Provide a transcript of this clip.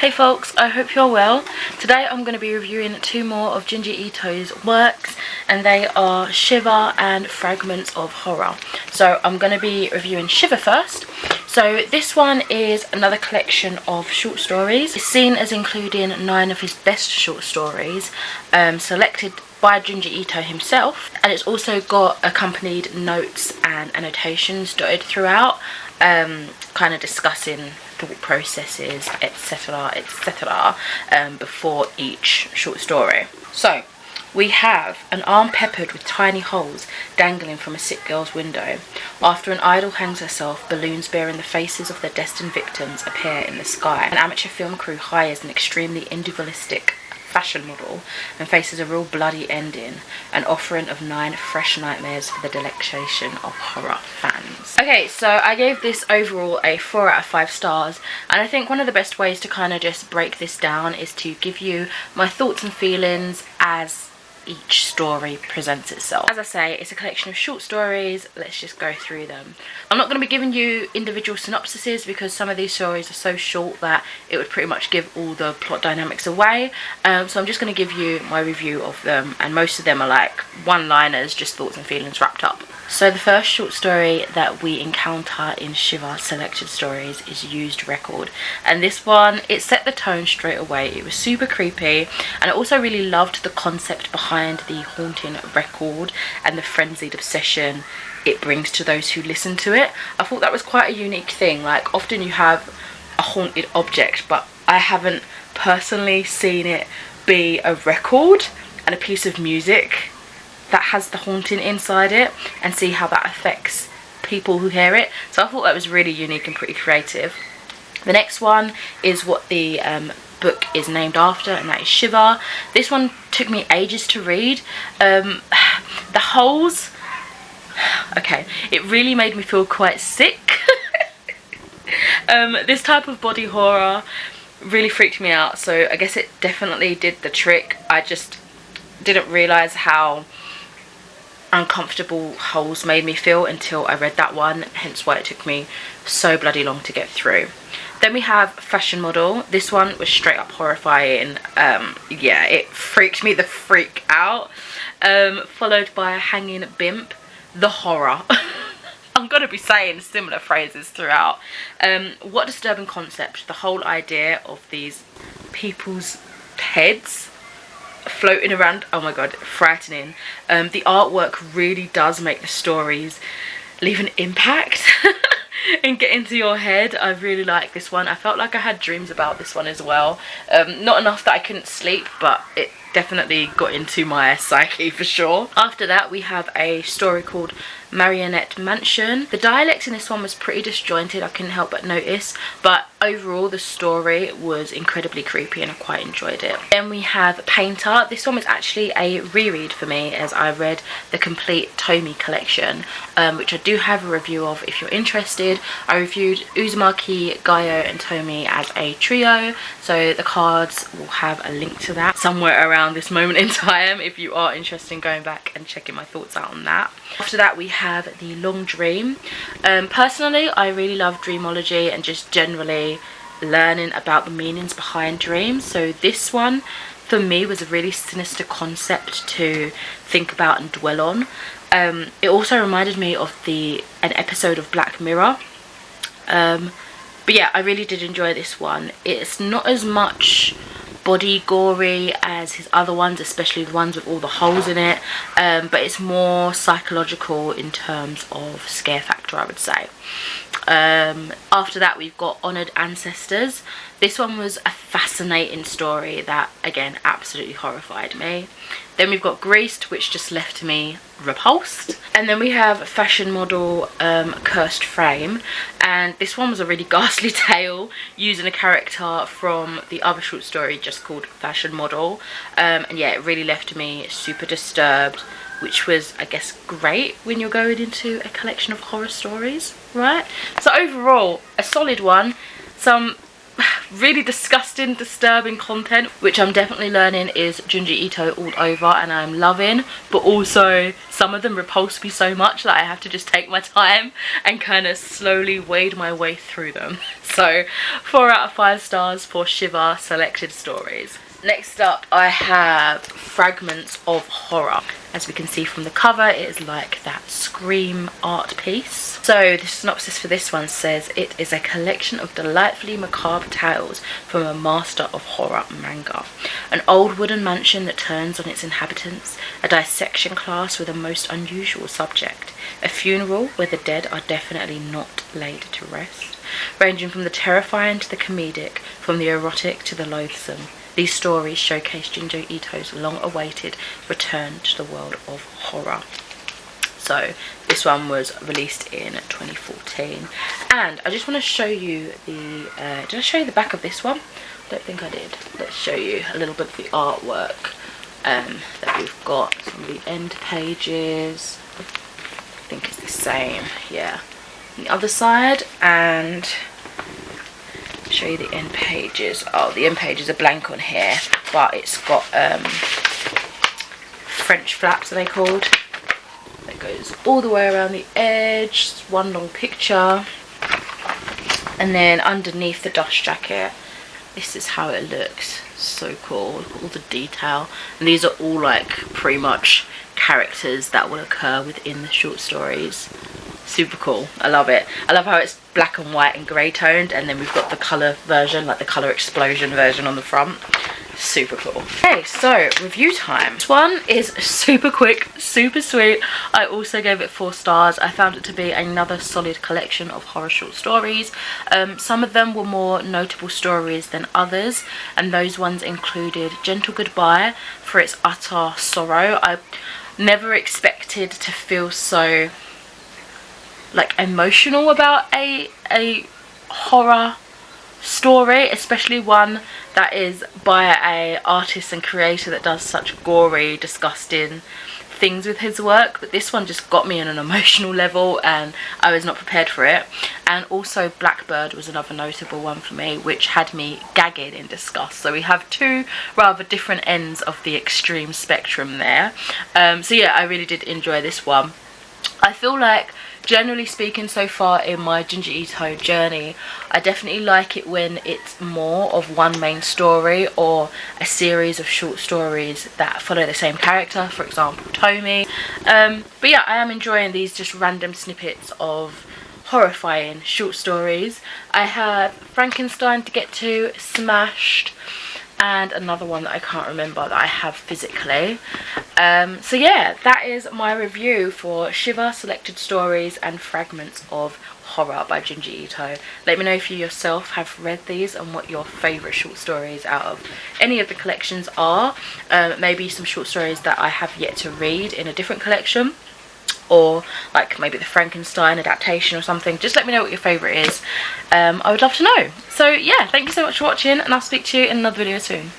Hey folks, I hope you're well. Today I'm going to be reviewing two more of Junji Ito's works, and they are Shiver and Fragments of Horror. So I'm going to be reviewing Shiver first. So this one is another collection of short stories. It's seen as including 9 of his best short stories, selected by Junji Ito himself, and it's also got accompanied notes and annotations dotted throughout, kind of discussing thought processes, etc, etc, before each short story. So we have an arm peppered with tiny holes dangling from a sick girl's window. After an idol hangs herself, balloons bearing the faces of their destined victims appear in the sky. An amateur film crew hires an extremely individualistic fashion model and faces a real bloody ending, an offering of 9 fresh nightmares for the delectation of horror fans. Okay, so I gave this overall a 4 out of 5 stars, and I think one of the best ways to kind of just break this down is to give you my thoughts and feelings as each story presents itself. As I say, it's a collection of short stories. Let's just go through them. I'm not going to be giving you individual synopsises because some of these stories are so short that it would pretty much give all the plot dynamics away, so I'm just going to give you my review of them, and most of them are like one-liners, just thoughts and feelings wrapped up. So the first short story that we encounter in Shiver Selected Stories is Used Record, and this one, it set the tone straight away. It was super creepy, and I also really loved the concept behind the haunting record and the frenzied obsession it brings to those who listen to it. I thought that was quite a unique thing. Like, often you have a haunted object, but I haven't personally seen it be a record and a piece of music that has the haunting inside it, and see how that affects people who hear it. So I thought that was really unique and pretty creative. The next one is what the book is named after, and that is Shiver. This one took me ages to read. The holes, okay, it really made me feel quite sick. This type of body horror really freaked me out, so I guess it definitely did the trick. I just didn't realise how uncomfortable holes made me feel until I read that one, hence why it took me so bloody long to get through. Then we have Fashion Model. This one was straight up horrifying. Yeah, it freaked me the freak out. Followed by a Hanging Bimp, the horror. I'm gonna be saying similar phrases throughout. What a disturbing concept, the whole idea of these people's heads floating around. Oh my god, frightening. The artwork really does make the stories leave an impact and get into your head. I really like this one. I felt like I had dreams about this one as well. Not enough that I couldn't sleep, but it definitely got into my psyche for sure. After that we have a story called Marionette Mansion. The dialect in this one was pretty disjointed, I couldn't help but notice, but overall the story was incredibly creepy and I quite enjoyed it. Then we have Painter. This one was actually a reread for me, as I read the complete Tomy collection, which I do have a review of if you're interested. I reviewed Uzumaki, Gaio and Tomy as a trio, so the cards will have a link to that somewhere around this moment in time if you are interested in going back and checking my thoughts out on that. After that we have The Long Dream. Personally, I really love dreamology and just generally learning about the meanings behind dreams, so this one for me was a really sinister concept to think about and dwell on. It also reminded me of an episode of Black Mirror, but yeah, I really did enjoy this one. It's not as much body gory as his other ones, especially the ones with all the holes in it, but it's more psychological in terms of scare factor, I would say. After that we've got Honoured Ancestors. This one was a fascinating story that again absolutely horrified me. Then we've got Greased, which just left me repulsed. And then we have Fashion Model, Cursed Frame, and this one was a really ghastly tale using a character from the other short story just called Fashion Model, and yeah, it really left me super disturbed, which was, I guess, great when you're going into a collection of horror stories, right? So overall, a solid one. Some really disgusting, disturbing content, which I'm definitely learning is Junji Ito all over, and I'm loving, but also some of them repulse me so much that I have to just take my time and kind of slowly wade my way through them. So 4 out of 5 stars for Shiver selected stories. Next up, I have Fragments of Horror. As we can see from the cover, it is like that Scream art piece. So the synopsis for this one says, it is a collection of delightfully macabre tales from a master of horror manga. An old wooden mansion that turns on its inhabitants, a dissection class with a most unusual subject, a funeral where the dead are definitely not laid to rest, ranging from the terrifying to the comedic, from the erotic to the loathsome. These stories showcase Junji Ito's long-awaited return to the world of horror. So this one was released in 2014, and I just want to show you the did I show you the back of this one? I don't think I did. Let's show you a little bit of the artwork that we've got. Some of the end pages, I think it's the same, yeah, on the other side, and show you the end pages. Oh, the end pages are blank on here, but it's got French flaps, are they called? That goes all the way around the edge. It's one long picture, and then underneath the dust jacket, this is how it looks. So cool, all the detail, and these are all like pretty much characters that will occur within the short stories. Super cool. I love it. I love how it's black and white and grey toned, and then we've got the colour version, like the colour explosion version on the front. Super cool. Okay, so review time. This one is super quick, super sweet. I also gave it 4 stars. I found it to be another solid collection of horror short stories. Some of them were more notable stories than others, and those ones included Gentle Goodbye for its utter sorrow. I never expected to feel so like emotional about a horror story, especially one that is by a artist and creator that does such gory, disgusting things with his work. But this one just got me on an emotional level, and I was not prepared for it. And also Blackbird was another notable one for me, which had me gagging in disgust. So we have 2 rather different ends of the extreme spectrum there. So yeah, I really did enjoy this one. I feel like, generally speaking, so far in my Junji Ito journey, I definitely like it when it's more of one main story or a series of short stories that follow the same character, for example Tomi. But yeah, I am enjoying these just random snippets of horrifying short stories. I have Frankenstein to get to, Smashed, and another one that I can't remember that I have physically. So yeah, that is my review for Shiver selected stories and Fragments of Horror by Junji Ito. Let me know if you yourself have read these and what your favourite short stories out of any of the collections are. Maybe some short stories that I have yet to read in a different collection, or like maybe the Frankenstein adaptation or something. Just let me know what your favourite is. I would love to know. So yeah, thank you so much for watching, and I'll speak to you in another video soon.